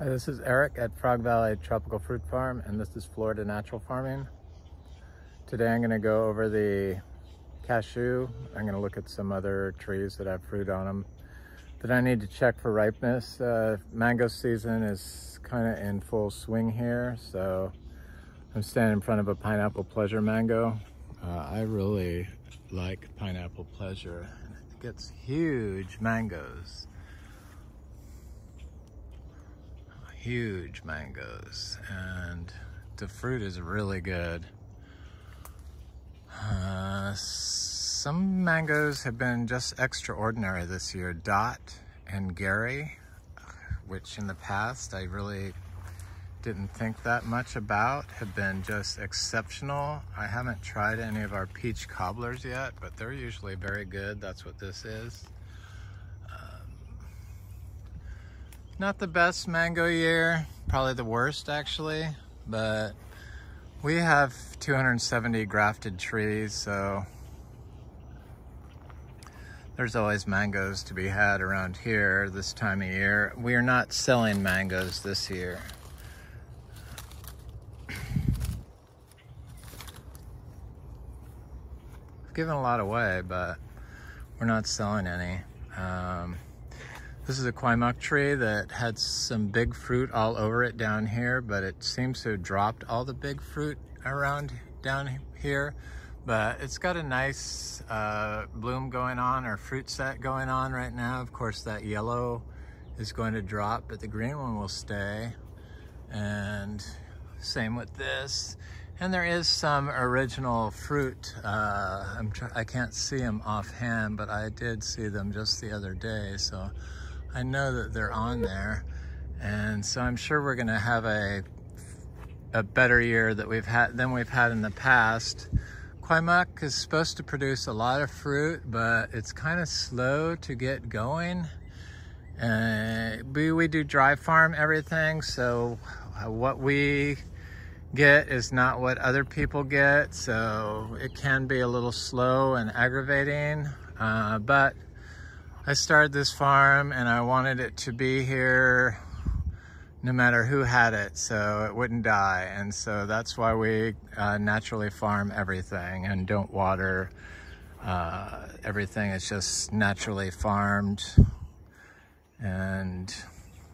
Hi, this is Eric at Frog Valley Tropical Fruit Farm, and this is Florida Natural Farming. Today I'm going to go over the cashew. I'm going to look at some other trees that have fruit on them that I need to check for ripeness. Mango season is kind of in full swing here, so I'm standing in front of a pineapple pleasure mango. I really like pineapple pleasure. It gets huge mangoes. Huge mangoes, and the fruit is really good. Some mangoes have been just extraordinary this year. Dot and Gary, which in the past I really didn't think that much about, have been just exceptional. I haven't tried any of our peach cobblers yet, but they're usually very good. That's what this is. Not the best mango year, probably the worst actually, but we have 270 grafted trees, so there's always mangoes to be had around here this time of year. We are not selling mangoes this year. We've given a lot away, but we're not selling any. This is a quaimoc tree that had some big fruit all over it down here, but it seems to have dropped all the big fruit around down here. But it's got a nice bloom going on, or fruit set going on right now. Of course, that yellow is going to drop, but the green one will stay. And same with this. And there is some original fruit. I can't see them offhand, but I did see them just the other day, so I know that they're on there. And so I'm sure we're gonna have a better year than we've had in the past. Quaimoc is supposed to produce a lot of fruit, but it's kind of slow to get going. We do dry farm everything, so what we get is not what other people get, so it can be a little slow and aggravating, but I started this farm and I wanted it to be here no matter who had it, so it wouldn't die. And so that's why we naturally farm everything and don't water everything. It's just naturally farmed. And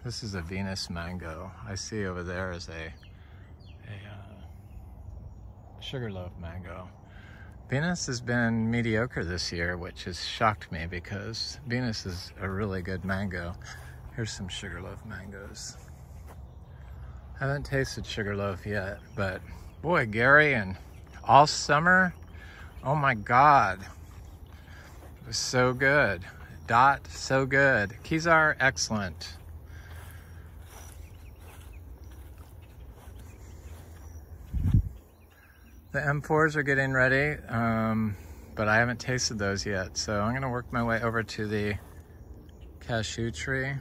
this is a Venus mango. I see over there is a sugarloaf mango. Venus has been mediocre this year, which has shocked me because Venus is a really good mango. Here's some sugarloaf mangoes. I haven't tasted sugarloaf yet, but boy, Gary, and all summer, oh my God, it was so good. Dot, so good. Kezar, excellent. The M4s are getting ready, but I haven't tasted those yet. So I'm gonna work my way over to the cashew tree.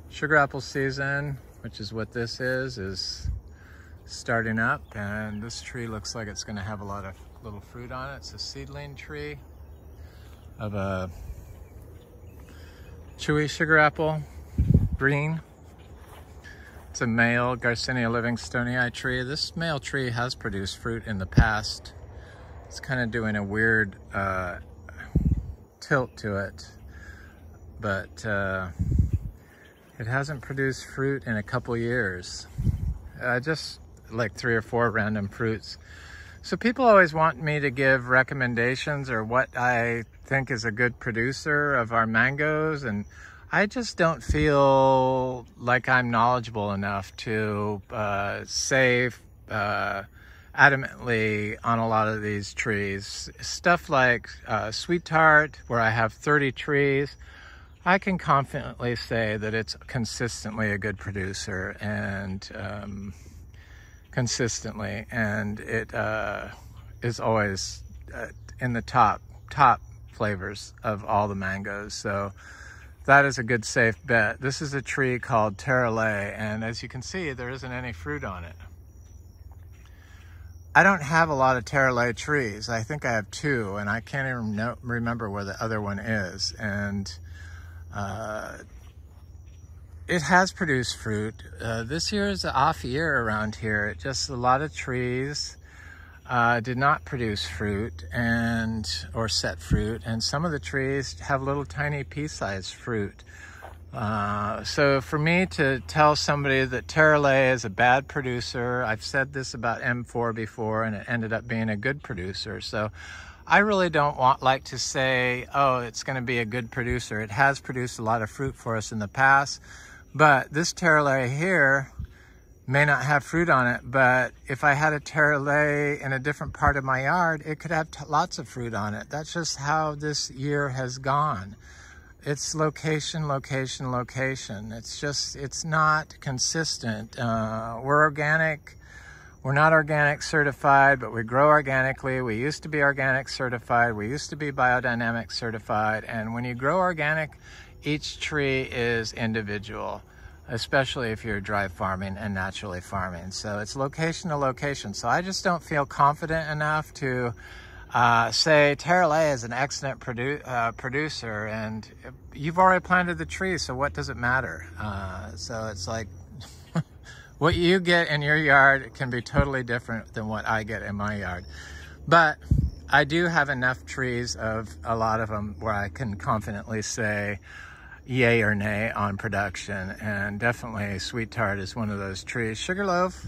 Sugar apple season, which is what this is starting up. And this tree looks like it's gonna have a lot of little fruit on it. It's a seedling tree of a chewy sugar apple, green. It's a male Garcinia Livingstonii tree. This male tree has produced fruit in the past. It's kind of doing a weird tilt to it, but it hasn't produced fruit in a couple years. Just like 3 or 4 random fruits. So people always want me to give recommendations or what I think is a good producer of our mangoes, and I just don't feel like I'm knowledgeable enough to say adamantly on a lot of these trees. Stuff like Sweet Tart, where I have 30 trees, I can confidently say that it's consistently a good producer, and it is always in the top flavors of all the mangoes. So that is a good safe bet. This is a tree called Terrelay, and as you can see, there isn't any fruit on it. I don't have a lot of Terrelay trees. I think I have 2, and I can't even remember where the other one is. And it has produced fruit. This year is an off year around here. It just, a lot of trees did not produce fruit or set fruit, and some of the trees have little tiny pea-sized fruit. So for me to tell somebody that Terrellet is a bad producer, I've said this about M4 before, and it ended up being a good producer. So I really don't like to say, oh, it's going to be a good producer. It has produced a lot of fruit for us in the past, but this Terrellet here may not have fruit on it, but if I had a Terrellet in a different part of my yard, it could have lots of fruit on it. That's just how this year has gone. It's location, location, location. It's not consistent. We're organic. We're not organic certified, but we grow organically. We used to be organic certified. We used to be biodynamic certified. And when you grow organic, each tree is individual, especially if you're dry farming and naturally farming. So it's location to location. So I just don't feel confident enough to say Terrellet is an excellent producer, and you've already planted the tree, so what does it matter? So it's like what you get in your yard can be totally different than what I get in my yard. But I do have enough trees, of a lot of them, where I can confidently say yay or nay on production, and definitely Sweet Tart is one of those trees. Sugarloaf,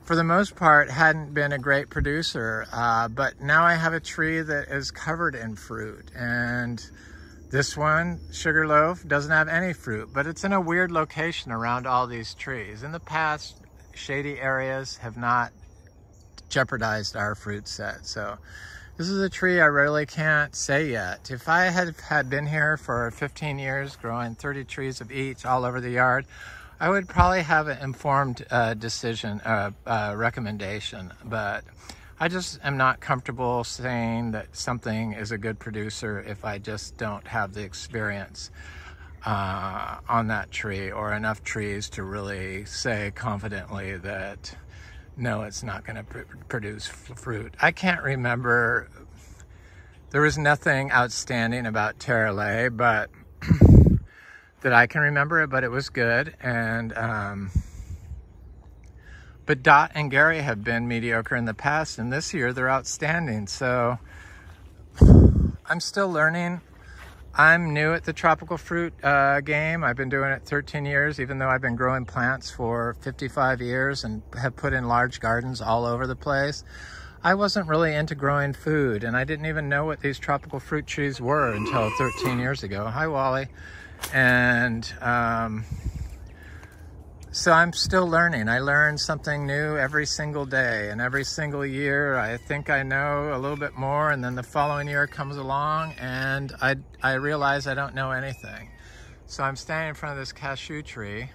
for the most part, hadn't been a great producer, but now I have a tree that is covered in fruit, and this one, Sugarloaf, doesn't have any fruit, but it's in a weird location around all these trees. In the past, shady areas have not jeopardized our fruit set, so this is a tree I really can't say yet. If I had been here for 15 years, growing 30 trees of each all over the yard, I would probably have an informed recommendation, but I just am not comfortable saying that something is a good producer if I just don't have the experience on that tree, or enough trees to really say confidently that no, it's not going to produce fruit. I can't remember. There was nothing outstanding about Terrellet, but that I can remember it, but it was good. And but Dot and Gary have been mediocre in the past, and this year they're outstanding. So I'm still learning. I'm new at the tropical fruit game. I've been doing it 13 years, even though I've been growing plants for 55 years and have put in large gardens all over the place. I wasn't really into growing food, and I didn't even know what these tropical fruit trees were until 13 years ago. Hi, Wally. And so I'm still learning. I learn something new every single day, and every single year I think I know a little bit more, and then the following year comes along and I realize I don't know anything. So I'm standing in front of this cashew tree,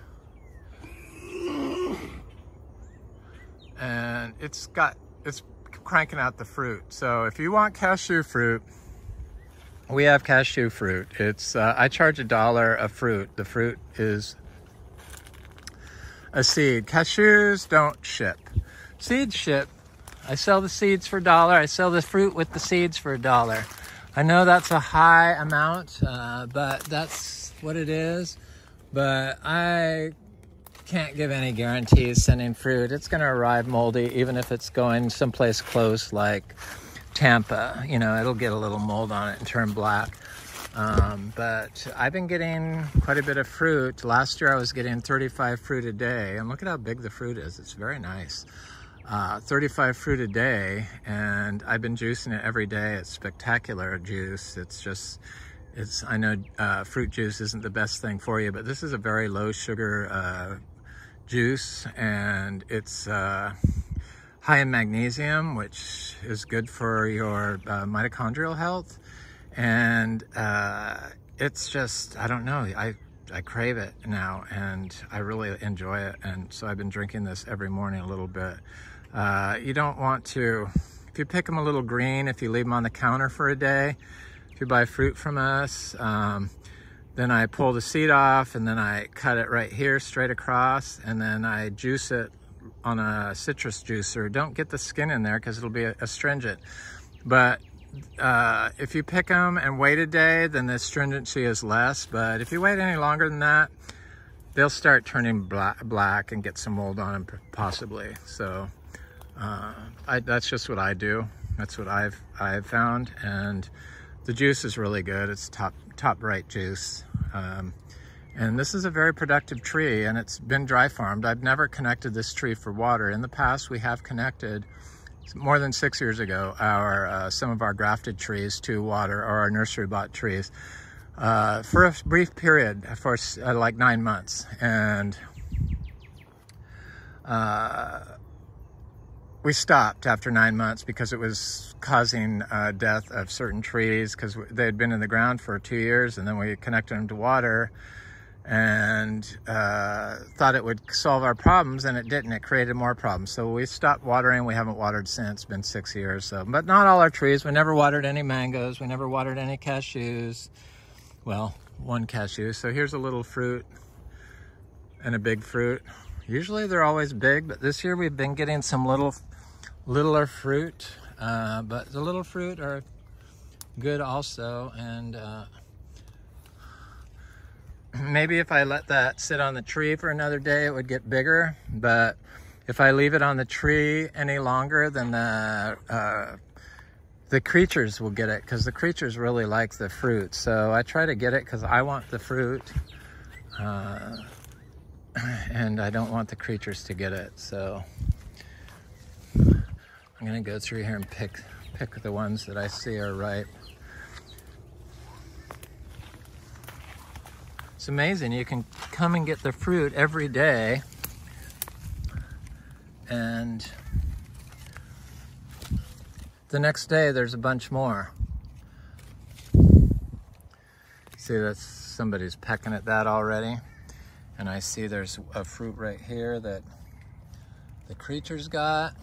and it's cranking out the fruit. So if you want cashew fruit, we have cashew fruit. It's I charge $1 a fruit. The fruit is a seed. Cashews don't ship. Seeds ship. I sell the seeds for $1. I sell the fruit with the seeds for $1. I know that's a high amount, but that's what it is. But I can't give any guarantees sending fruit. It's going to arrive moldy, even if it's going someplace close like Tampa. You know, it'll get a little mold on it and turn black. But I've been getting quite a bit of fruit. Last year I was getting 35 fruit a day, and look at how big the fruit is. It's very nice. 35 fruit a day, and I've been juicing it every day. It's spectacular juice. I know fruit juice isn't the best thing for you, but this is a very low sugar juice, and it's high in magnesium, which is good for your mitochondrial health. And it's just, I don't know, I crave it now, and I really enjoy it. And so I've been drinking this every morning a little bit. You don't want to, if you pick them a little green, if you leave them on the counter for a day, if you buy fruit from us, then I pull the seed off, and then I cut it right here straight across, and then I juice it on a citrus juicer. Don't get the skin in there because it'll be astringent. But if you pick them and wait a day, then the astringency is less. But if you wait any longer than that, they'll start turning black and get some mold on them possibly. So that's just what I do. That's what I've found, and the juice is really good. It's top right juice. And this is a very productive tree, and it's been dry farmed. I've never connected this tree for water. In the past, we have connected, more than 6 years ago, some of our grafted trees to water, or our nursery bought trees, for a brief period, for like 9 months. And we stopped after 9 months because it was causing death of certain trees, because they had been in the ground for 2 years, and then we connected them to water and thought it would solve our problems, and it didn't. It created more problems. So we stopped watering. We haven't watered since. It's been 6 years. So, but not all our trees. We never watered any mangoes. We never watered any cashews. Well, one cashew. So here's a little fruit and a big fruit. Usually they're always big, but this year we've been getting some littler fruit. But the little fruit are good also. And maybe if I let that sit on the tree for another day, it would get bigger. But if I leave it on the tree any longer, then the creatures will get it, because the creatures really like the fruit. So I try to get it because I want the fruit, and I don't want the creatures to get it. So I'm gonna go through here and pick the ones that I see are ripe. It's amazing. You can come and get the fruit every day, and the next day there's a bunch more. See, that's somebody's pecking at that already. And I see there's a fruit right here that the creatures got.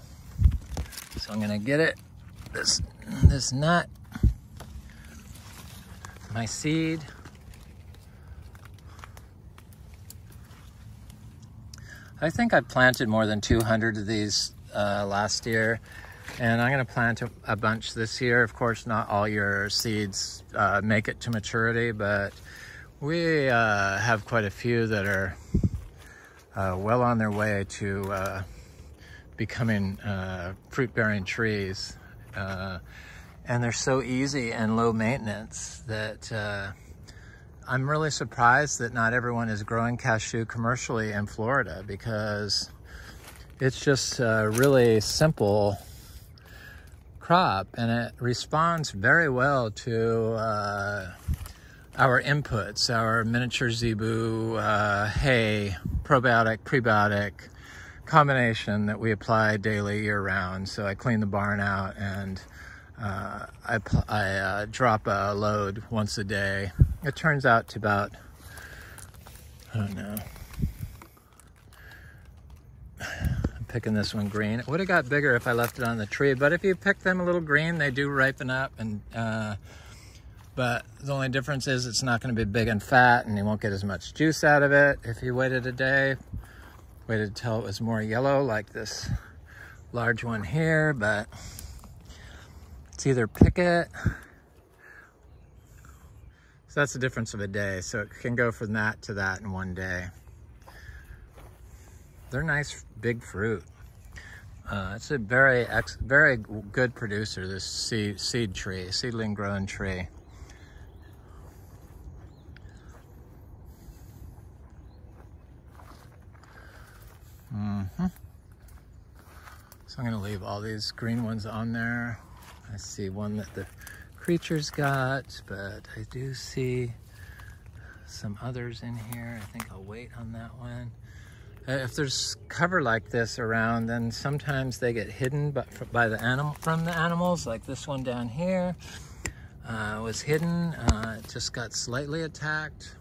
So I'm gonna get it, this nut, my seed. I think I planted more than 200 of these last year, and I'm gonna plant a bunch this year. Of course, not all your seeds make it to maturity, but we have quite a few that are well on their way to becoming fruit-bearing trees. And they're so easy and low maintenance that I'm really surprised that not everyone is growing cashew commercially in Florida, because it's just a really simple crop, and it responds very well to our inputs, our miniature zebu, hay, probiotic, prebiotic combination that we apply daily year-round. So I clean the barn out, and I drop a load once a day. It turns out to about, I don't know, I'm picking this one green. It would have got bigger if I left it on the tree, but if you pick them a little green, they do ripen up. And but the only difference is it's not going to be big and fat, and you won't get as much juice out of it. If you waited a day, waited until it was more yellow, like this large one here, but it's either pick it. So that's the difference of a day. So it can go from that to that in one day. They're nice big fruit. It's a very good producer, this seed tree, seedling grown tree. So I'm gonna leave all these green ones on there. I see one that the creatures got, but I do see some others in here. I think I'll wait on that one. If there's cover like this around, then sometimes they get hidden by the animals. Like this one down here was hidden. It just got slightly attacked.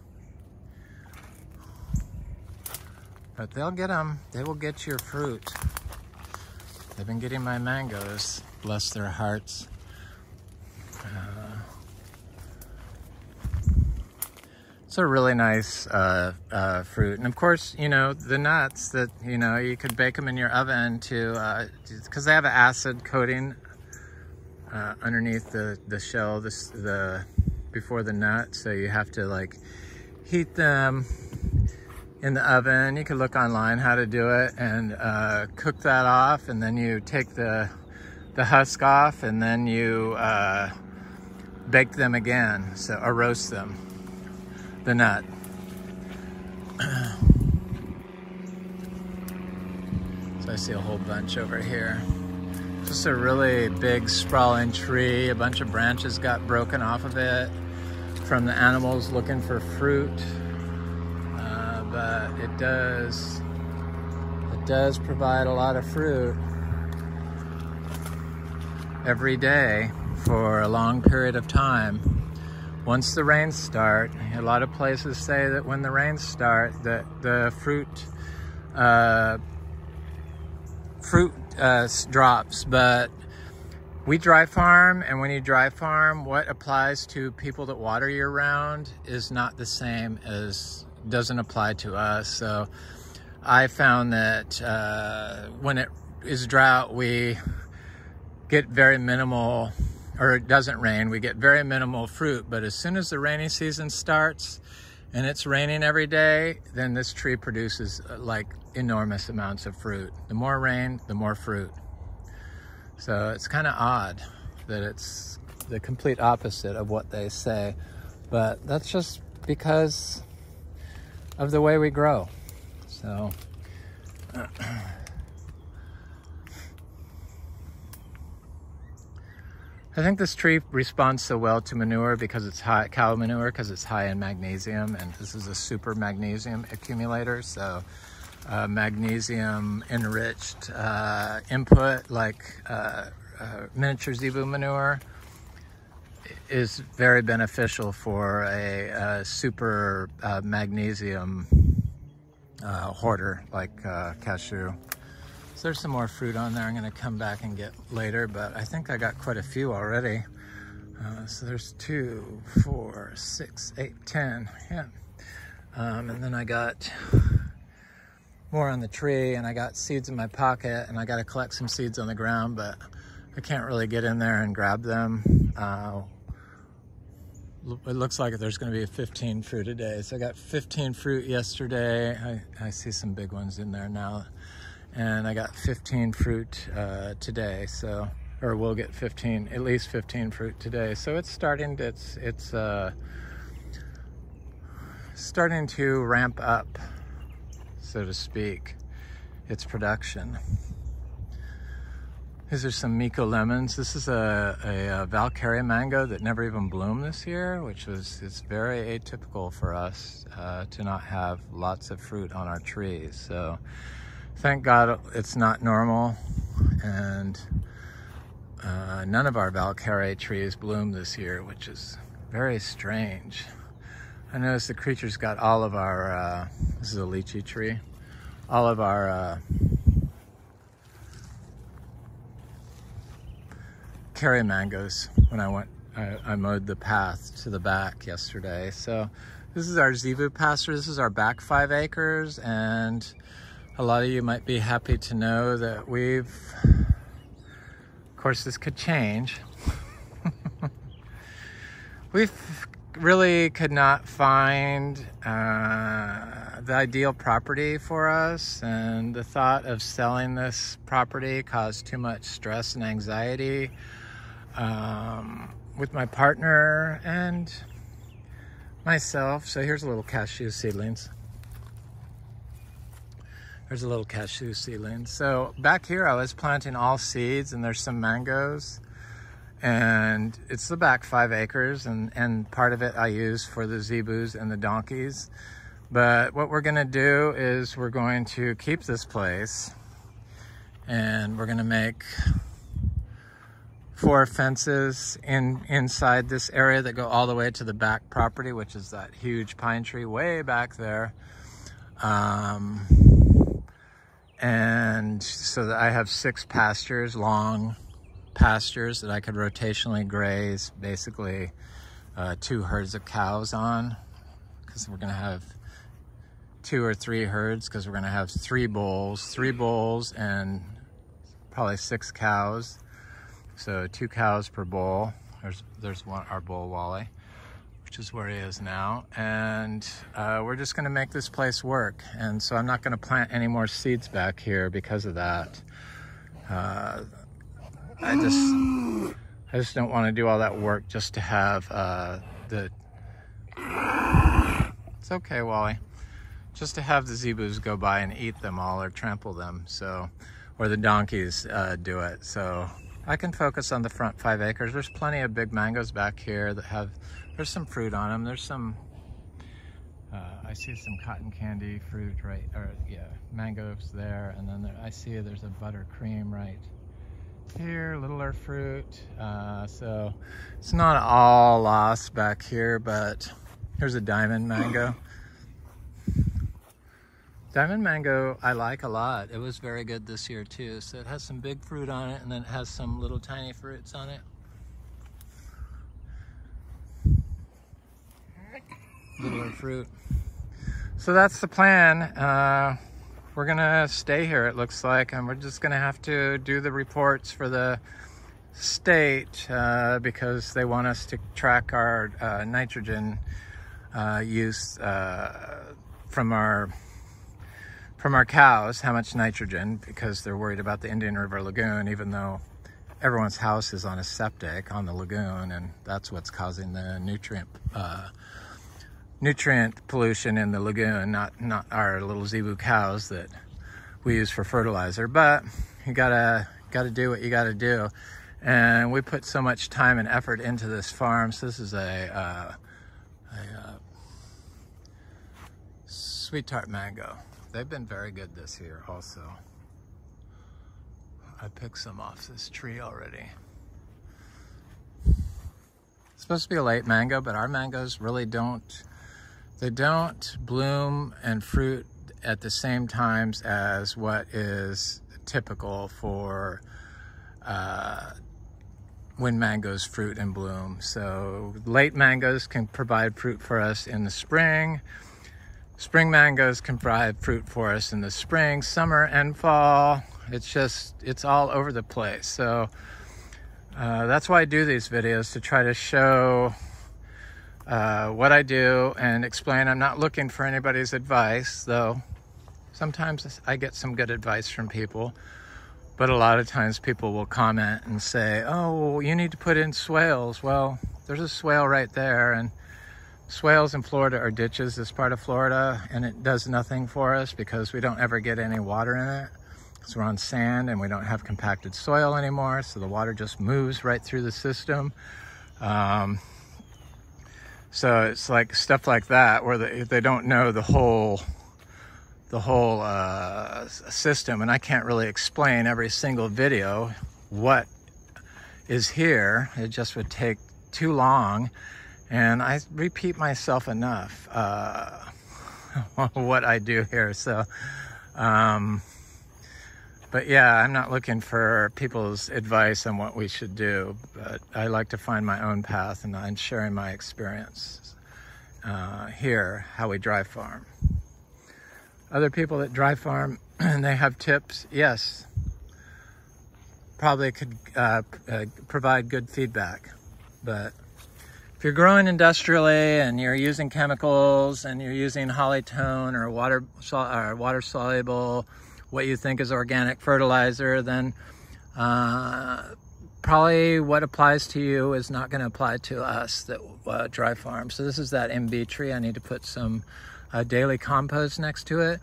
But they'll get them. They will get your fruit. They've been getting my mangoes, bless their hearts. It's a really nice fruit. And of course, you know, the nuts that, you know, you could bake them in your oven to, because they have an acid coating underneath the shell, before the nut. So you have to like heat them in the oven. You could look online how to do it and cook that off, and then you take the husk off, and then you bake them again, or roast them, the nut. So I see a whole bunch over here. Just a really big sprawling tree. A bunch of branches got broken off of it from the animals looking for fruit. But it does provide a lot of fruit every day for a long period of time. Once the rains start, a lot of places say that when the rains start, that the fruit drops. But we dry farm, and when you dry farm, what applies to people that water year round is not the same as, doesn't apply to us. So I found that when it is drought, we get very minimal, or it doesn't rain, we get very minimal fruit. But as soon as the rainy season starts and it's raining every day, then this tree produces like enormous amounts of fruit. The more rain, the more fruit. So it's kind of odd that it's the complete opposite of what they say, but that's just because of the way we grow. So I think this tree responds so well to manure because it's high, cow manure, because it's high in magnesium, and this is a super magnesium accumulator. So magnesium enriched input like miniature zebu manure is very beneficial for a super magnesium hoarder like cashew. So there's some more fruit on there I'm gonna come back and get later, but I think I got quite a few already. So there's 2, 4, 6, 8, 10, yeah. And then I got more on the tree, and I got seeds in my pocket, and I got to collect some seeds on the ground, but I can't really get in there and grab them. It looks like there's going to be 15 fruit a day. So I got 15 fruit yesterday. I see some big ones in there now. And I got 15 fruit today. So, or we'll get at least 15 fruit today. So it's starting to ramp up, so to speak, its production. These are some Miko lemons. This is a Valkyria mango that never even bloomed this year, it's very atypical for us to not have lots of fruit on our trees. So thank God it's not normal, and none of our Valkyria trees bloomed this year, which is very strange. I noticed the creatures got all of our, this is a lychee tree, all of our cherry mangoes when I mowed the path to the back yesterday. So this is our zebu pasture. This is our back 5 acres, and a lot of you might be happy to know that of course this could change. We've really could not find the ideal property for us, and the thought of selling this property caused too much stress and anxiety with my partner and myself. So here's a little cashew seedlings. There's a little cashew seedling. So back here I was planting all seeds, and there's some mangoes. And it's the back 5 acres, and part of it I use for the zebus and the donkeys. But what we're gonna do is we're going to keep this place, and we're gonna make 4 fences inside this area that go all the way to the back property, which is that huge pine tree way back there. And so that I have 6 pastures, long pastures that I could rotationally graze, basically 2 herds of cows on, because we're gonna have 2 or 3 herds, because we're gonna have 3 bulls and probably 6 cows. So 2 cows per bull. There's one, our bull Wally. which is where he is now. And we're just gonna make this place work. And so I'm not gonna plant any more seeds back here because of that. I just don't want to do all that work just to have it's okay, Wally. Just to have the zebus go by and eat them all or trample them, so, or the donkeys do it. So I can focus on the front 5 acres. There's plenty of big mangoes back here that have, there's some fruit on them. There's some, I see some cotton candy fruit right, or yeah, mangoes there. And then I see there's a buttercream right here, littler fruit. So it's not all lost back here, but here's a diamond mango. Diamond mango I like a lot. It was very good this year too. So it has some big fruit on it, and then it has some little tiny fruits on it. Littler fruit. So that's the plan. We're gonna stay here, it looks like, and we're just gonna have to do the reports for the state because they want us to track our nitrogen use from our cows, how much nitrogen, because they're worried about the Indian River Lagoon, even though everyone's house is on a septic on the lagoon, and that's what's causing the nutrient pollution in the lagoon, not our little zebu cows that we use for fertilizer. But you gotta do what you gotta do, and we put so much time and effort into this farm. So this is a sweet tart mango. They've been very good this year also. I picked some off this tree already. It's supposed to be a late mango, but our mangoes really don't bloom and fruit at the same times as what is typical for when mangoes fruit and bloom. So late mangoes can provide fruit for us in the spring. Spring mangoes can provide fruit for us in the spring, summer, and fall. It's all over the place. So that's why I do these videos, to try to show what I do and explain. I'm not looking for anybody's advice, though sometimes I get some good advice from people, but a lot of times people will comment and say, oh, well, you need to put in swales. Well, there's a swale right there, and swales in Florida are ditches, this part of Florida, and it does nothing for us because we don't ever get any water in it. So we're on sand and we don't have compacted soil anymore, so the water just moves right through the system. So it's like stuff like that where they don't know the whole system, and I can't really explain every single video what is here. It just would take too long, and I repeat myself enough what I do here. So but yeah, I'm not looking for people's advice on what we should do, but I like to find my own path, and I'm sharing my experience here, how we dry farm. Other people that dry farm, and they have tips, yes, probably could provide good feedback. But if you're growing industrially and you're using chemicals and you're using Hollytone or water soluble, what you think is organic fertilizer, then probably what applies to you is not going to apply to us that dry farm. So this is that MB tree. I need to put some daily compost next to it.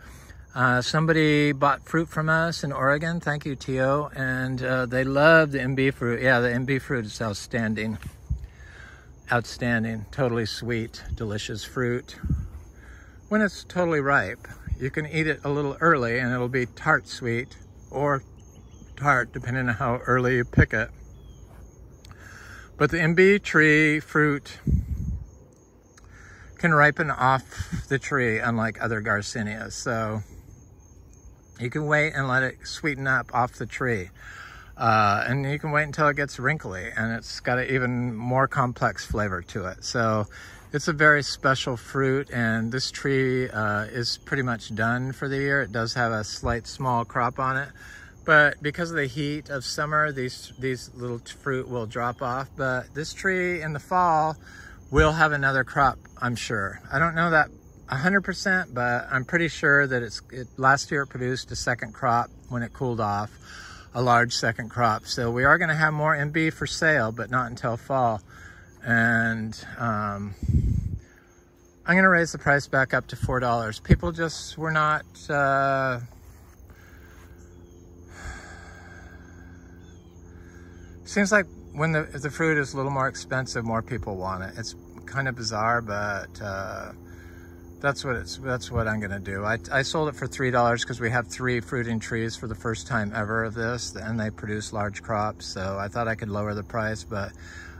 Somebody bought fruit from us in Oregon. Thank you, Tio. And they love the MB fruit. Yeah, the MB fruit is outstanding. Outstanding, totally sweet, delicious fruit. When it's totally ripe, you can eat it a little early and it'll be tart sweet or tart, depending on how early you pick it. But the MB tree fruit can ripen off the tree, unlike other Garcinias. So you can wait and let it sweeten up off the tree. And you can wait until it gets wrinkly, and it's got an even more complex flavor to it. So it's a very special fruit, and this tree is pretty much done for the year. It does have a slight small crop on it, but because of the heat of summer, these little fruit will drop off. But this tree in the fall we'll have another crop, I'm sure. I don't know that 100%, but I'm pretty sure that last year it produced a second crop when it cooled off, a large second crop. So we are gonna have more MB for sale, but not until fall. And I'm gonna raise the price back up to $4. People just were not, seems like when the fruit is a little more expensive, more people want it. It's kind of bizarre, but that's what I'm gonna do. I sold it for $3 because we have 3 fruiting trees for the first time ever of this, and they produce large crops. So I thought I could lower the price, but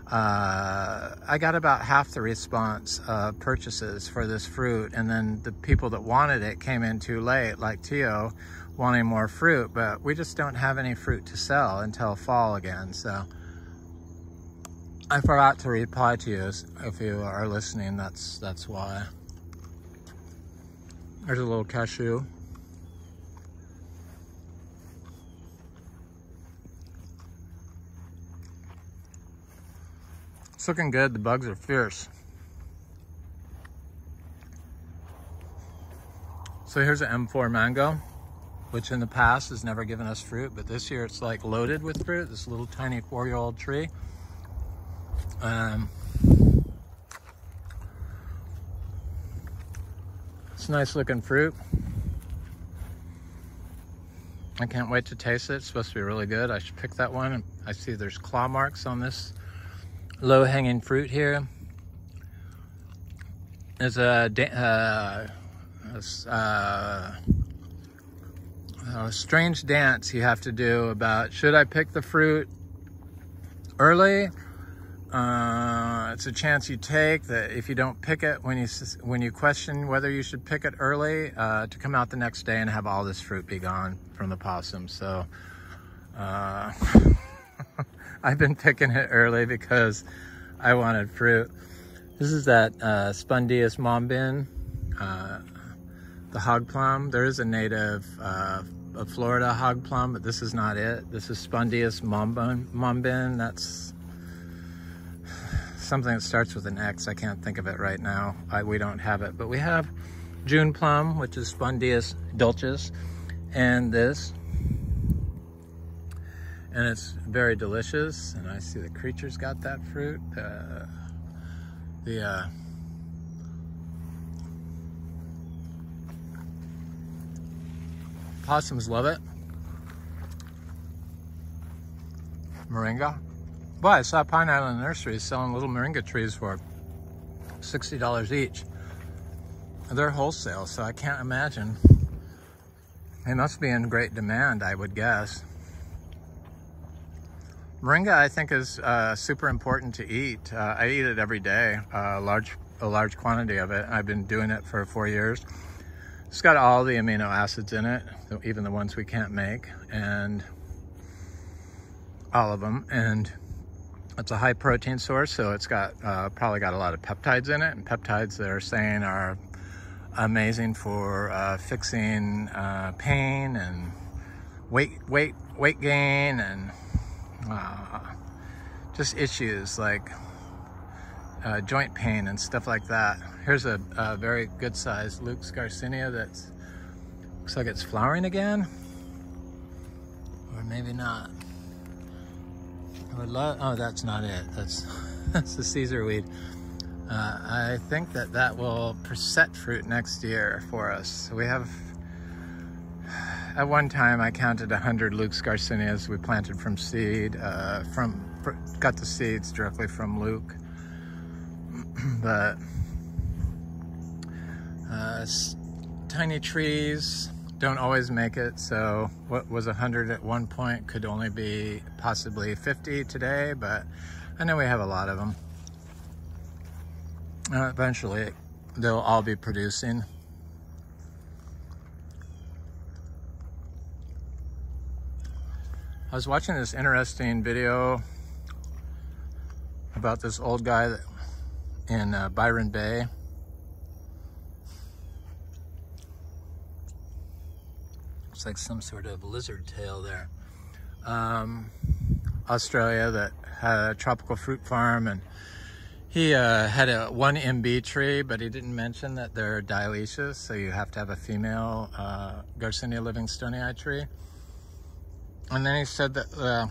I got about half the response purchases for this fruit, and then the people that wanted it came in too late, like Tio, wanting more fruit, but we just don't have any fruit to sell until fall again. So I forgot to reply to you. If you are listening, that's why. There's a little cashew. It's looking good. The bugs are fierce. So here's an M4 mango, which in the past has never given us fruit, but this year it's like loaded with fruit. This little tiny 4-year-old tree. It's nice looking fruit. I can't wait to taste it. It's supposed to be really good. I should pick that one. I see there's claw marks on this low-hanging fruit here. There's a strange dance you have to do about, should I pick the fruit early? It's a chance you take that if you don't pick it when you question whether you should pick it early, to come out the next day and have all this fruit be gone from the possum. So I've been picking it early because I wanted fruit. This is that Spondius mombin, the hog plum. There is a native of Florida hog plum, but this is not it. This is Spondius mombin. That's something that starts with an X. I can't think of it right now. We don't have it, but we have June plum, which is Spondius dulcis, and this. And it's very delicious. And I see the creatures got that fruit. The possums love it. Moringa. But I saw Pine Island Nursery selling little moringa trees for $60 each. They're wholesale, so I can't imagine. They must be in great demand, I would guess. Moringa, I think, is super important to eat. I eat it every day, a large quantity of it. I've been doing it for 4 years. It's got all the amino acids in it, even the ones we can't make, and all of them. And it's a high protein source, so it's got probably got a lot of peptides in it, and peptides they're saying are amazing for fixing pain and weight gain and just issues like joint pain and stuff like that. Here's a very good sized Luke's Garcinia that looks like it's flowering again, or maybe not. I would love, oh, that's not it. That's the Caesar weed. I think that will set fruit next year for us. So we have, at one time I counted 100 Luke's Garcinias we planted from seed, got the seeds directly from Luke. But tiny trees don't always make it, so what was 100 at one point could only be possibly 50 today, but I know we have a lot of them. Eventually they'll all be producing. I was watching this interesting video about this old guy in Byron Bay. It's like some sort of lizard tail there. Australia, that had a tropical fruit farm, and He had a 1 MB tree, but he didn't mention that they're dioecious, so you have to have a female Garcinia livingstonii tree. And then he said that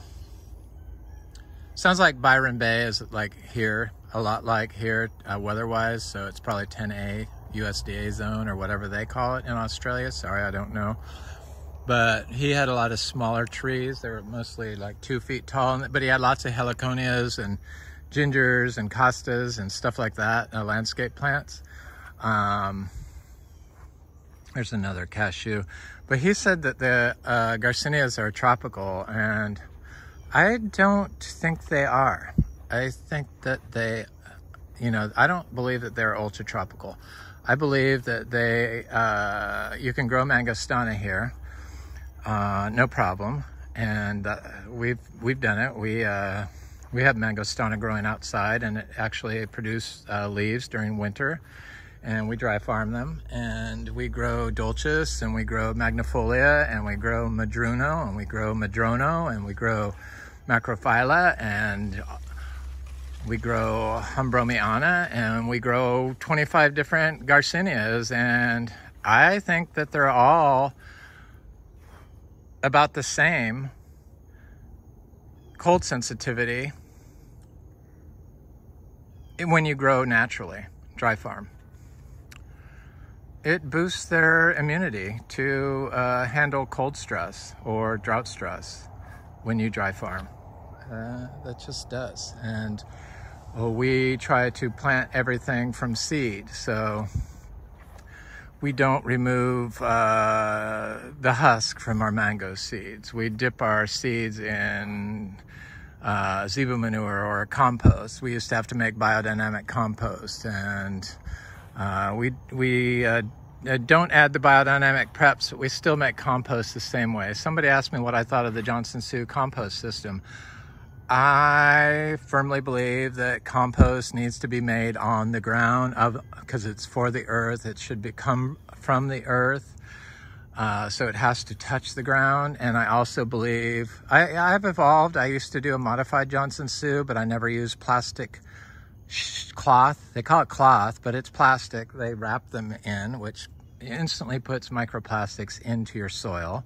sounds like Byron Bay is like here, a lot like here weather-wise, so it's probably 10A USDA zone or whatever they call it in Australia. Sorry, I don't know. But he had a lot of smaller trees. They were mostly like 2 feet tall, but he had lots of heliconias and gingers and costas and stuff like that, landscape plants. There's another cashew. But he said that the Garcinias are tropical, and I don't think they are. I think that they, I don't believe that they're ultra tropical. I believe that they, you can grow mangostana here, no problem. And we've done it. We have mangostana growing outside, and it actually produces leaves during winter, and we dry farm them. And we grow dulcis, and we grow magnifolia, and we grow madruno, and we grow madrono, and we grow macrophylla, and we grow Humbromiana, and we grow 25 different Garcinias. And I think that they're all about the same cold sensitivity when you grow naturally, dry farm. It boosts their immunity to handle cold stress or drought stress when you dry farm. That just does. And we try to plant everything from seed, so we don't remove the husk from our mango seeds. We dip our seeds in zebu manure or compost. We used to have to make biodynamic compost, and we don't add the biodynamic preps, but we still make compost the same way. Somebody asked me what I thought of the Johnson Sioux compost system. I firmly believe that compost needs to be made on the ground because it's for the earth. It should come from the earth. So it has to touch the ground. And I also believe, I've evolved. I used to do a modified Johnson Sioux, but I never used plastic cloth. They call it cloth, but it's plastic. They wrap them in, which instantly puts microplastics into your soil.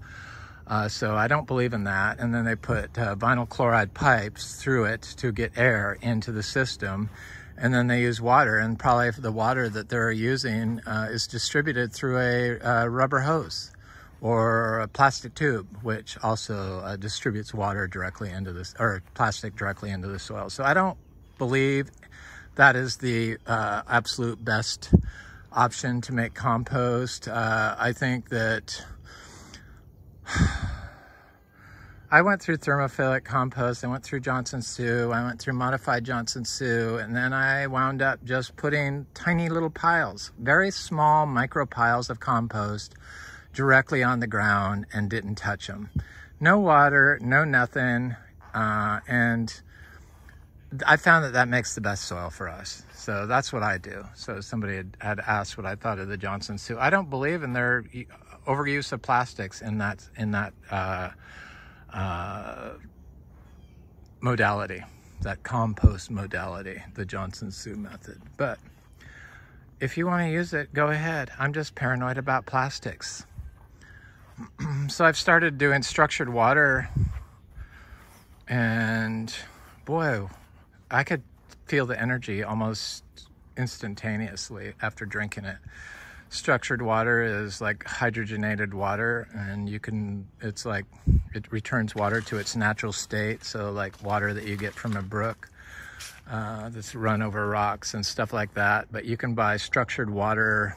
So I don't believe in that. And then they put vinyl chloride pipes through it to get air into the system. And then they use water, and probably the water that they're using is distributed through a rubber hose or a plastic tube, which also distributes water directly into this, or plastic directly into the soil. So I don't believe that is the absolute best option to make compost. I think that I went through thermophilic compost, I went through Johnson Sioux, I went through modified Johnson Sioux, and then I wound up just putting tiny little piles, very small micro piles of compost directly on the ground and didn't touch them. No water, no nothing, and I found that that makes the best soil for us. So that's what I do. So somebody had asked what I thought of the Johnson Sioux. I don't believe in their overuse of plastics in that modality, that compost modality, the Johnson Sioux method. But if you want to use it, go ahead. I'm just paranoid about plastics. So I've started doing structured water, and boy, I could feel the energy almost instantaneously after drinking it. Structured water is like hydrogenated water, and it's like it returns water to its natural state. So like water that you get from a brook that's run over rocks and stuff like that. But you can buy structured water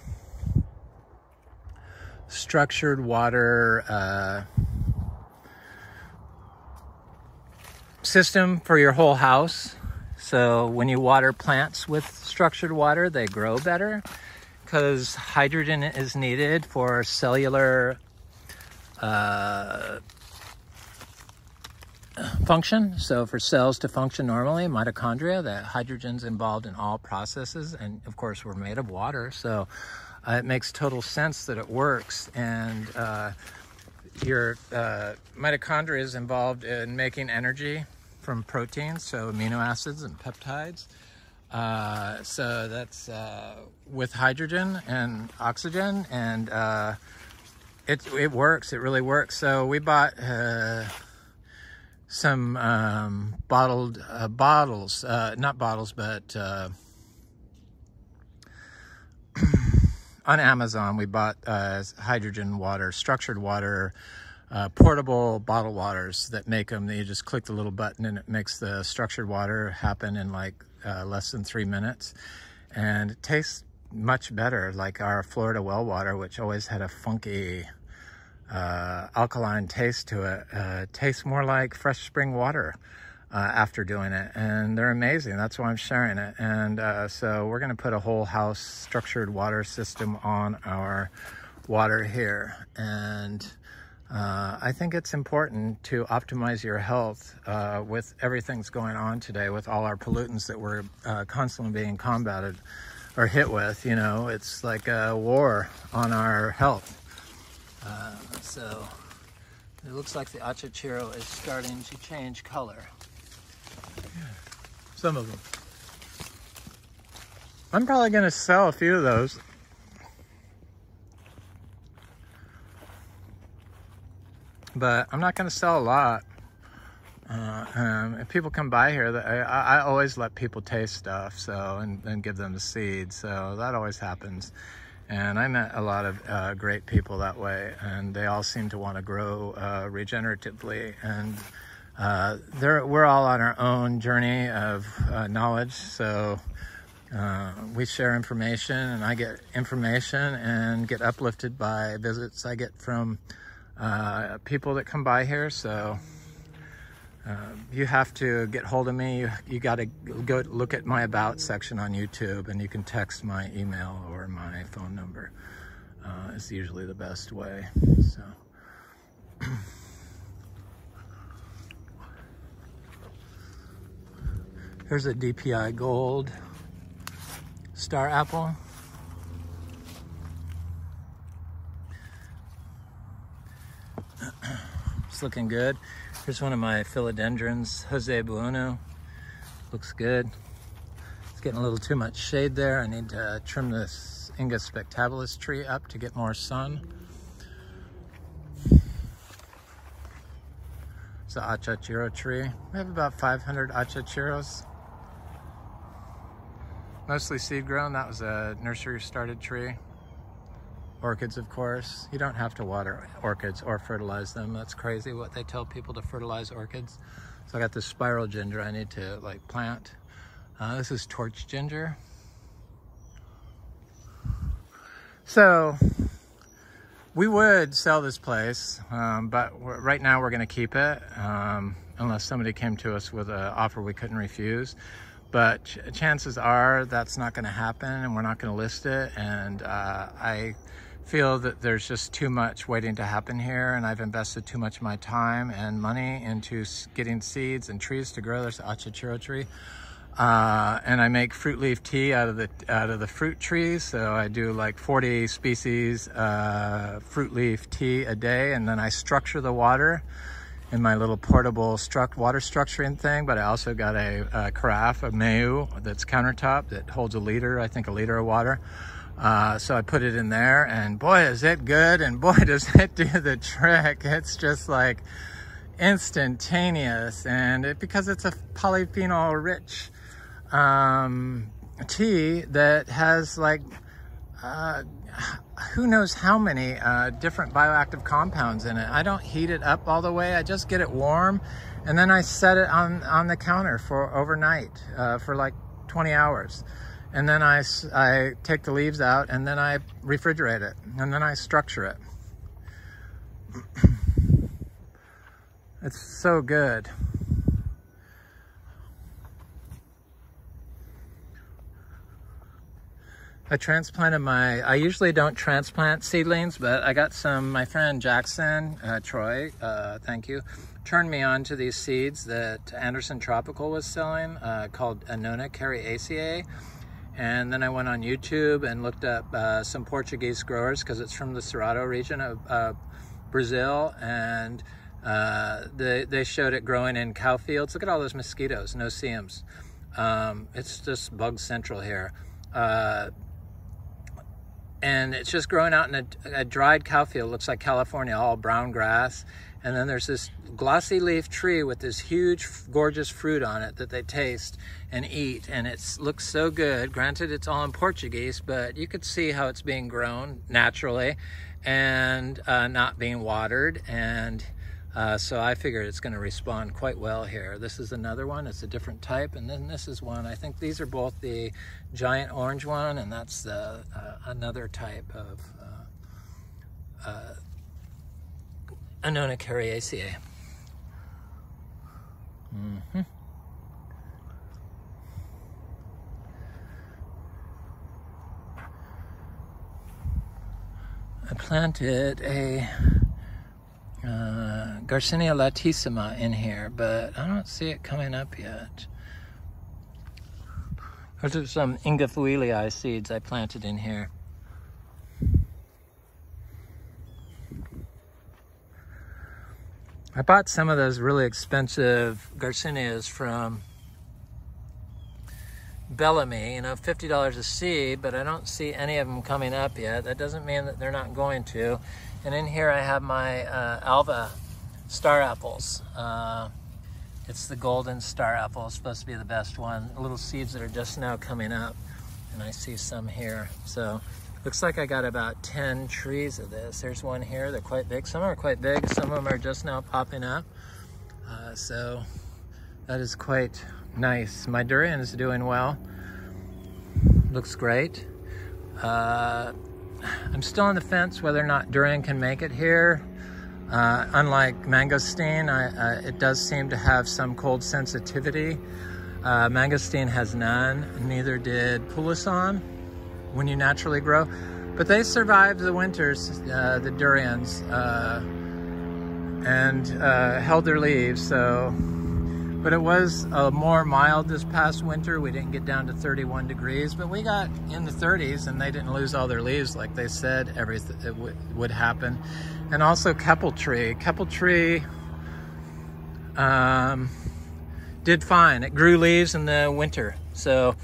system for your whole house. So when you water plants with structured water, they grow better, because hydrogen is needed for cellular function. So for cells to function normally, mitochondria, the hydrogen's involved in all processes. And of course, we're made of water. So it makes total sense that it works. And your mitochondria is involved in making energy from proteins, so amino acids and peptides. So that's with hydrogen and oxygen, and it works. It really works. So we bought some bottled bottles, not bottles, but on Amazon we bought hydrogen water, structured water, portable bottled waters that make them. You just click the little button and it makes the structured water happen in like less than 3 minutes, and it tastes much better, like our Florida well water, which always had a funky alkaline taste to it. Tastes more like fresh spring water after doing it, and they're amazing. That's why I'm sharing it. And so we're going to put a whole house structured water system on our water here, and I think it's important to optimize your health with everything's going on today, with all our pollutants that we're constantly being combated or hit with. You know, it's like a war on our health. So it looks like the achachiro is starting to change color. Some of them. I'm probably going to sell a few of those. But I'm not going to sell a lot. If people come by here, I always let people taste stuff, so and give them the seeds. So that always happens. And I met a lot of great people that way, and they all seem to want to grow regeneratively. And we're all on our own journey of knowledge. So we share information, and I get information and get uplifted by visits I get from people that come by here. So you have to get hold of me. You got to go look at my about section on YouTube, and you can text my email or my phone number. It's usually the best way. So here's a DPI Gold star apple. It's looking good. Here's one of my philodendrons, Jose Bueno. Looks good. It's getting a little too much shade there. I need to trim this Ingus spectabilis tree up to get more sun. It's an achachiro tree. We have about 500 achachiros. Mostly seed grown. That was a nursery started tree. Orchids, of course. You don't have to water orchids or fertilize them. That's crazy what they tell people to fertilize orchids. So I got this spiral ginger I need to like plant. This is torch ginger. So we would sell this place, but right now we're going to keep it unless somebody came to us with an offer we couldn't refuse. But chances are that's not going to happen, and we're not going to list it. And I feel that there's just too much waiting to happen here, and I've invested too much of my time and money into getting seeds and trees to grow. There's the achachiro tree, and I make fruit leaf tea out of the fruit trees. So I do like 40 species fruit leaf tea a day, and then I structure the water in my little portable water structuring thing. But I also got a carafe, a mayu that's countertop that holds a liter, I think a liter of water. So I put it in there, and boy, is it good, and boy, does it do the trick. It's just like instantaneous, and because it's a polyphenol rich tea that has like who knows how many different bioactive compounds in it. I don't heat it up all the way. I just get it warm, and then I set it on the counter for overnight for like 20 hours. And then I take the leaves out, and then I refrigerate it, and then I structure it. It's so good. I transplanted I usually don't transplant seedlings, but I got some, my friend Jackson, Troy, thank you, turned me on to these seeds that Anderson Tropical was selling called Anacardium. And then I went on YouTube and looked up some Portuguese growers, because it's from the Cerrado region of Brazil, and they showed it growing in cow fields. Look at all those mosquitoes, no-see-ums. It's just bug central here. And it's just growing out in a dried cow field. Looks like California, all brown grass. And then there's this glossy leaf tree with this huge, gorgeous fruit on it that they taste and eat. And it looks so good. Granted, it's all in Portuguese, but you could see how it's being grown naturally and not being watered. And so I figured it's going to respond quite well here. This is another one. It's a different type. And then this is one. I think these are both the giant orange one, and that's another type of Anacardium. I planted a Garcinia latissima in here, but I don't see it coming up yet. Those are some Ingafuilii seeds I planted in here. I bought some of those really expensive Garcinias from Bellamy, you know, $50 a seed, but I don't see any of them coming up yet. That doesn't mean that they're not going to. And in here I have my Alva star apples. It's the golden star apple. It's supposed to be the best one. Little seeds that are just now coming up. And I see some here. So looks like I got about 10 trees of this. There's one here. They're quite big. Some are quite big. Some of them are just now popping up. So that is quite nice. My durian is doing well. Looks great. I'm still on the fence whether or not durian can make it here. Unlike mangosteen, it does seem to have some cold sensitivity. Mangosteen has none, neither did Pulisan when you naturally grow. But they survived the winters, the durians, and held their leaves. So, but it was more mild this past winter. We didn't get down to 31 degrees, but we got in the 30s, and they didn't lose all their leaves like they said it would happen. And also Keppel tree. Keppel tree did fine. It grew leaves in the winter. So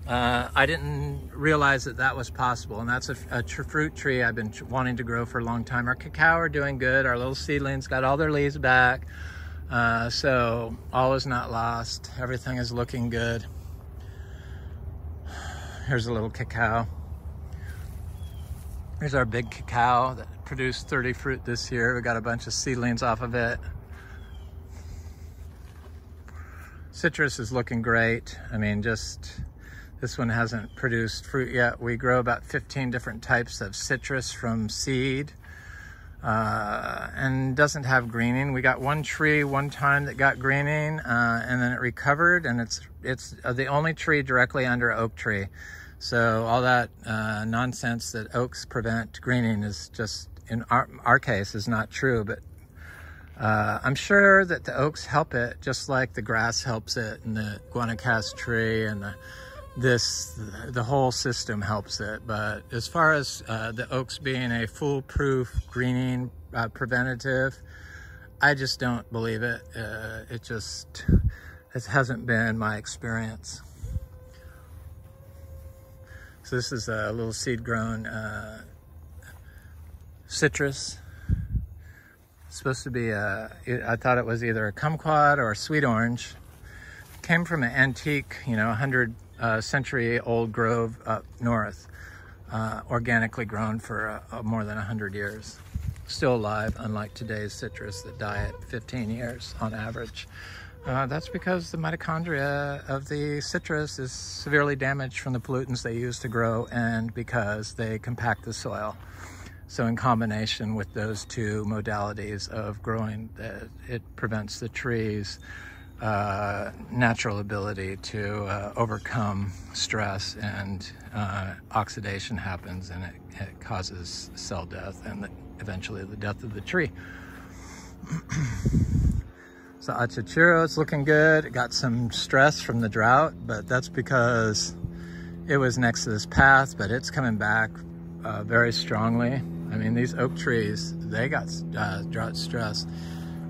I didn't realize that that was possible. And that's a fruit tree I've been wanting to grow for a long time. Our cacao are doing good. Our little seedlings got all their leaves back. So all is not lost. Everything is looking good. Here's a little cacao. Here's our big cacao that produced 30 fruit this year. We got a bunch of seedlings off of it. Citrus is looking great. I mean, just this one hasn't produced fruit yet. We grow about 15 different types of citrus from seed. And doesn't have greening. We got one tree one time that got greening, and then it recovered, and it's the only tree directly under an oak tree. So all that nonsense that oaks prevent greening is just, in our case, is not true. But I'm sure that the oaks help it, just like the grass helps it, and the guanacaste tree, and the whole system helps it. But as far as the oaks being a foolproof greening preventative, I just don't believe it. It hasn't been my experience. So this is a little seed grown citrus. It's supposed to be I thought it was either a kumquat or a sweet orange. Came from an antique, 100 century old grove up north, organically grown for more than 100 years. Still alive, unlike today's citrus that die at 15 years on average. That's because the mitochondria of the citrus is severely damaged from the pollutants they use to grow, and because they compact the soil. So in combination with those two modalities of growing, it prevents the trees natural ability to overcome stress, and oxidation happens, and it causes cell death and eventually the death of the tree. So Achachiro, it's looking good. It got some stress from the drought, but that's because it was next to this path, but it's coming back very strongly. I mean, these oak trees, they got drought stress.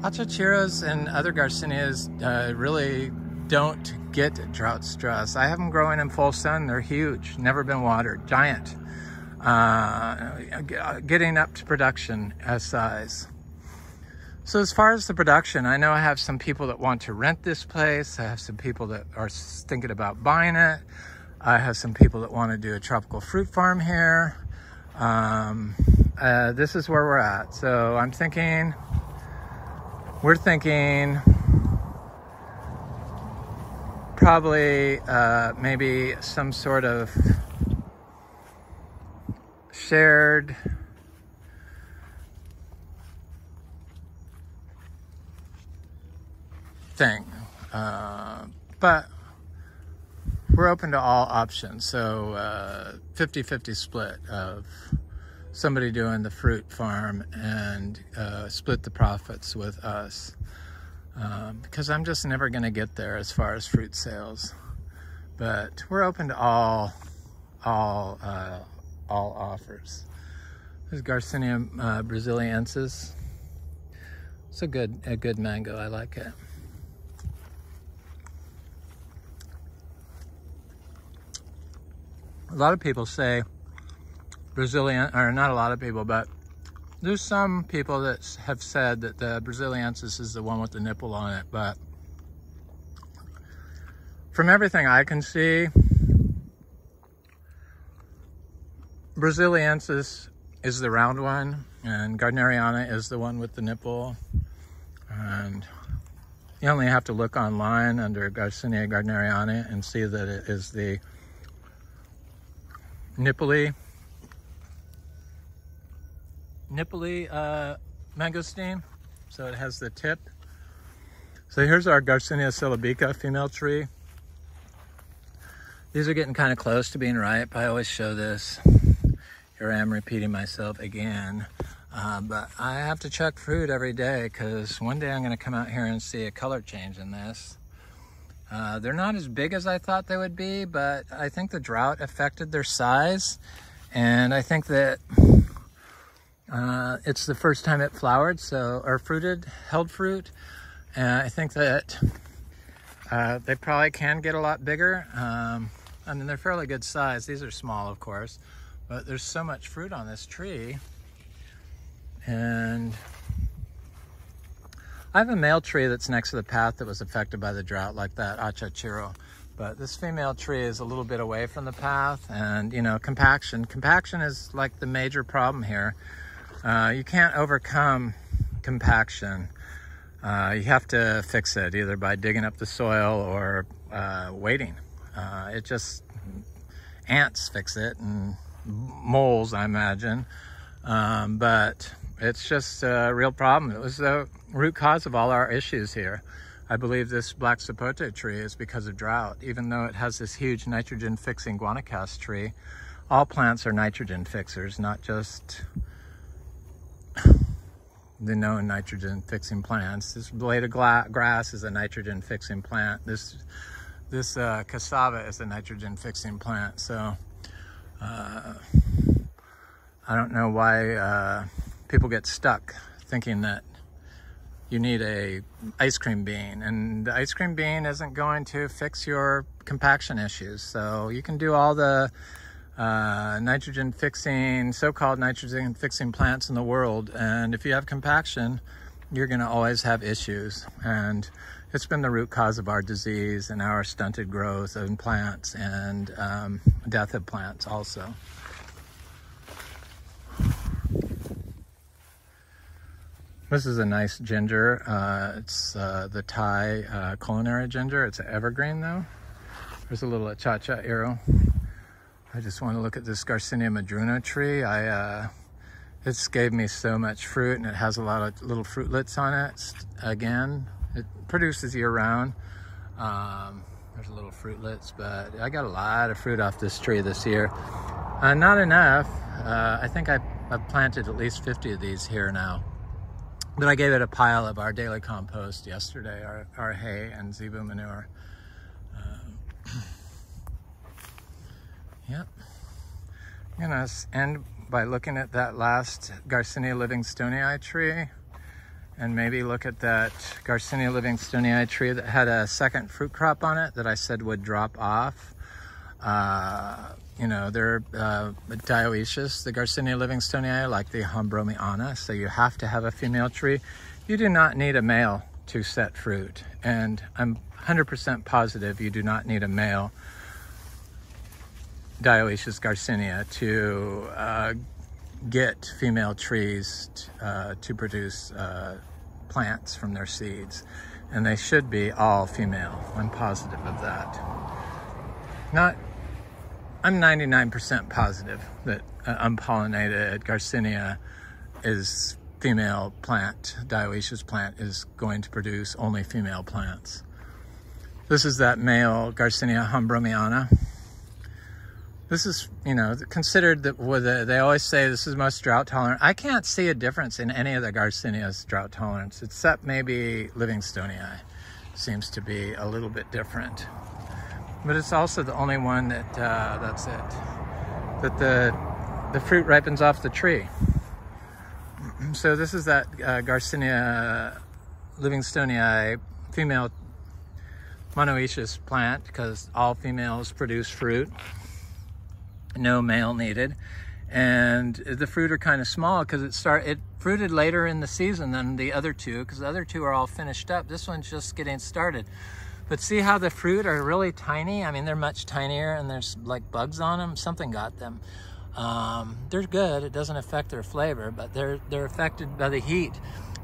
Achachiros and other Garcinias really don't get drought stress. I have them growing in full sun. They're huge, never been watered, giant. Getting up to production size. So as far as the production, I know I have some people that want to rent this place. I have some people that are thinking about buying it. I have some people that want to do a tropical fruit farm here. This is where we're at. So we're thinking probably maybe some sort of shared thing, but we're open to all options. So 50-50 split of somebody doing the fruit farm and split the profits with us, because I'm just never going to get there as far as fruit sales. But we're open to all offers. This is Garcinia brasiliensis. It's a good mango. I like it. A lot of people say Brazilian, or not a lot of people, but there's some people that have said that the brasiliensis is the one with the nipple on it. But from everything I can see, brasiliensis is the round one, and Gardneriana is the one with the nipple. And you only have to look online under Garcinia Gardneriana and see that it is the nipply mangosteen. So it has the tip. So here's our Garcinia syllabica female tree. These are getting kind of close to being ripe. I always show this. Here I am repeating myself again. But I have to check fruit every day, because one day I'm going to come out here and see a color change in this. They're not as big as I thought they would be, but I think the drought affected their size. And I think that it's the first time it flowered, or held fruit. And I think that they probably can get a lot bigger. I mean, they're fairly good size. These are small, of course, but there's so much fruit on this tree. And I have a male tree that's next to the path that was affected by the drought, like that achachiro. But this female tree is a little bit away from the path, and you know, compaction is like the major problem here. You can't overcome compaction. You have to fix it either by digging up the soil or waiting. Ants fix it, and moles, I imagine. But it's just a real problem. It was the root cause of all our issues here. I believe this black sapote tree is because of drought. Even though it has this huge nitrogen fixing guanacaste tree, all plants are nitrogen fixers, not just the known nitrogen fixing plants. This blade of grass is a nitrogen fixing plant. This cassava is a nitrogen fixing plant. So I don't know why people get stuck thinking that you need a ice cream bean, and the ice cream bean isn't going to fix your compaction issues. So you can do all the nitrogen fixing, so-called nitrogen fixing plants in the world, and if you have compaction, you're going to always have issues. And it's been the root cause of our disease and our stunted growth in plants and death of plants also. This is a nice ginger. It's the Thai culinary ginger. It's an evergreen though. There's a little achacha arrow. I just want to look at this Garcinia madruna tree. It's gave me so much fruit, and it has a lot of little fruitlets on it. Again, it produces year round. There's little fruitlets, but I got a lot of fruit off this tree this year. Not enough. I think I've planted at least 50 of these here now. But I gave it a pile of our daily compost yesterday, our hay and zebu manure. Yep. I'm gonna end by looking at that last Garcinia livingstonii tree. and maybe look at that Garcinia livingstonii tree that had a second fruit crop on it that I said would drop off. You know, they're dioecious, the Garcinia livingstonii, like the Hombromiana, so you have to have a female tree. You do not need a male to set fruit, and I'm 100% positive you do not need a male dioecious Garcinia to get female trees to produce plants from their seeds, and they should be all female. I'm positive of that. I'm 99% positive that unpollinated Garcinia is female plant, dioecious plant is going to produce only female plants. This is that male Garcinia Hombromiana. This is, you know, considered that they always say this is most drought tolerant. I can't see a difference in any of the Garcinia's drought tolerance, except maybe livingstonii seems to be a little bit different. But it's also the only one that, that's it, that the fruit ripens off the tree. So this is that Garcinia livingstonii female monoecious plant, because all females produce fruit, no male needed, and the fruit are kind of small because it fruited later in the season than the other two, because the other two are all finished up. This one's just getting started. But see how the fruit are really tiny? I mean, they're much tinier, and there's like bugs on them. Something got them. They're good. It doesn't affect their flavor, but they're affected by the heat.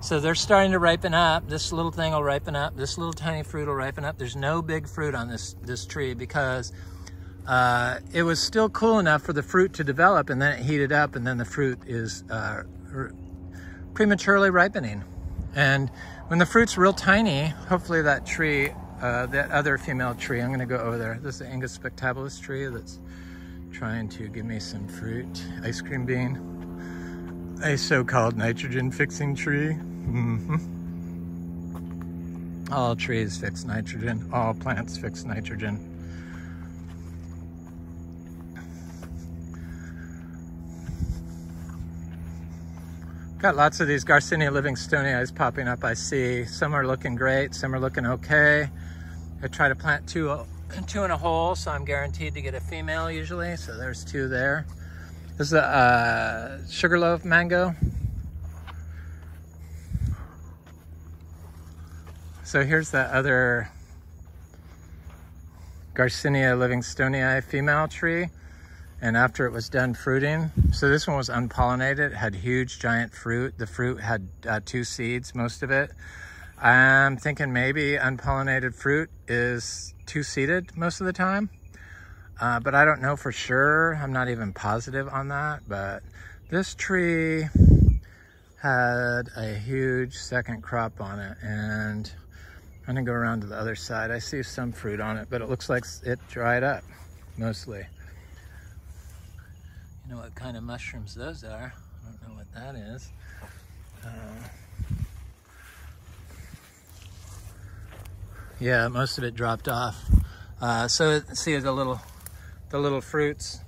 So they're starting to ripen up. This little thing will ripen up. This little tiny fruit will ripen up. There's no big fruit on this tree because it was still cool enough for the fruit to develop, and then it heated up, and then the fruit is prematurely ripening. And when the fruit's real tiny, hopefully that tree, that other female tree, I'm gonna go over there. This is the Angus spectabilis tree that's trying to give me some fruit. Ice cream bean, a so-called nitrogen fixing tree. All trees fix nitrogen, all plants fix nitrogen. Got lots of these Garcinia livingstonii popping up, I see. Some are looking great, some are looking okay. I try to plant two in a hole, so I'm guaranteed to get a female usually. So there's two there. This is a sugarloaf mango. So here's the other Garcinia livingstonii female tree. And after it was done fruiting, so this one was unpollinated, it had huge giant fruit. The fruit had 2 seeds, most of it. I'm thinking maybe unpollinated fruit is 2-seeded most of the time, but I don't know for sure. I'm not even positive on that, but this tree had a huge second crop on it, and I'm gonna go around to the other side. I see some fruit on it, but it looks like it dried up mostly. You know what kind of mushrooms those are. I don't know what that is. Yeah, most of it dropped off. So see the little fruits.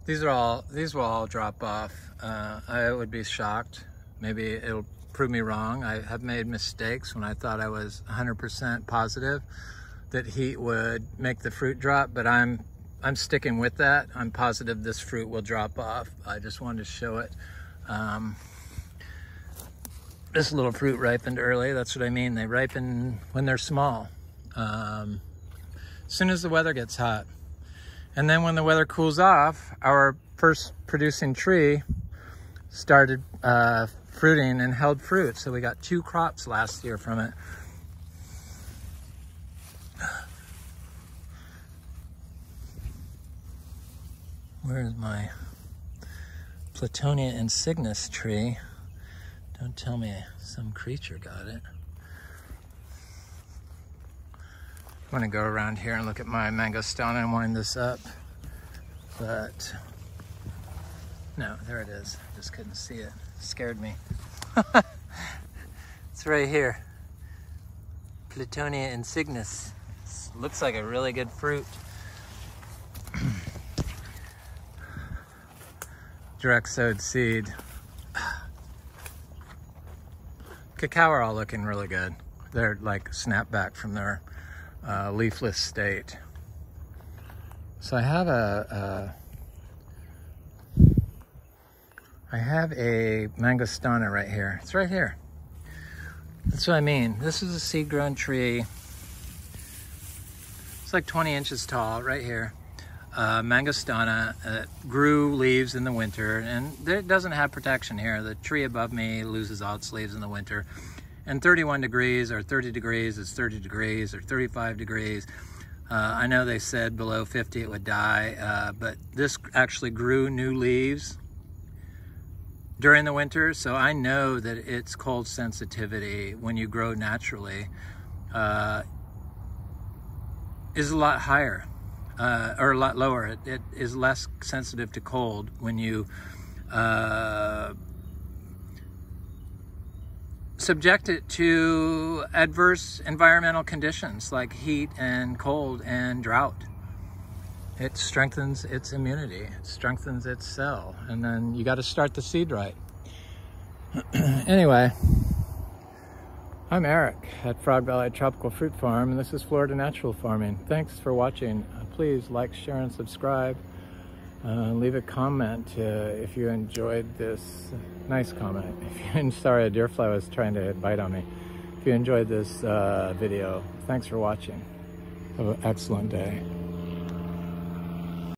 These will all drop off. I would be shocked. Maybe it'll prove me wrong. I have made mistakes when I thought I was 100% positive that heat would make the fruit drop, but I'm sticking with that. I'm positive this fruit will drop off. I just wanted to show it. This little fruit ripened early. That's what I mean. They ripen when they're small. As soon as the weather gets hot. And then when the weather cools off, our first producing tree started fruiting and held fruit. So we got 2 crops last year from it. Where's my Platonia insignis tree? Don't tell me some creature got it. I'm gonna go around here and look at my mangostana and wind this up. But no, there it is. Just couldn't see it. Scared me. It's right here. Platonia insignis. Looks like a really good fruit. Direct sowed seed. Cacao are all looking really good. They're like snapped back from their leafless state. So I have a mangostana right here. It's right here. That's what I mean. This is a seed-grown tree. It's like 20 inches tall right here. Mangostana grew leaves in the winter, and it doesn't have protection here. The tree above me loses all its leaves in the winter. And 31 degrees or 30 degrees is 30 degrees or 35 degrees. I know they said below 50 it would die, but this actually grew new leaves during the winter, so I know that its cold sensitivity when you grow naturally is a lot higher. Or a lot lower. It is less sensitive to cold when you subject it to adverse environmental conditions like heat and cold and drought. It strengthens its immunity, it strengthens its cell, and then you got to start the seed right. Anyway, I'm Eric at Frog Valley Tropical Fruit Farm, and this is Florida Natural Farming. Thanks for watching. Please like, share, and subscribe. Leave a comment if you enjoyed this. Nice comment. Sorry, a deer fly was trying to bite on me. If you enjoyed this video, thanks for watching. Have an excellent day.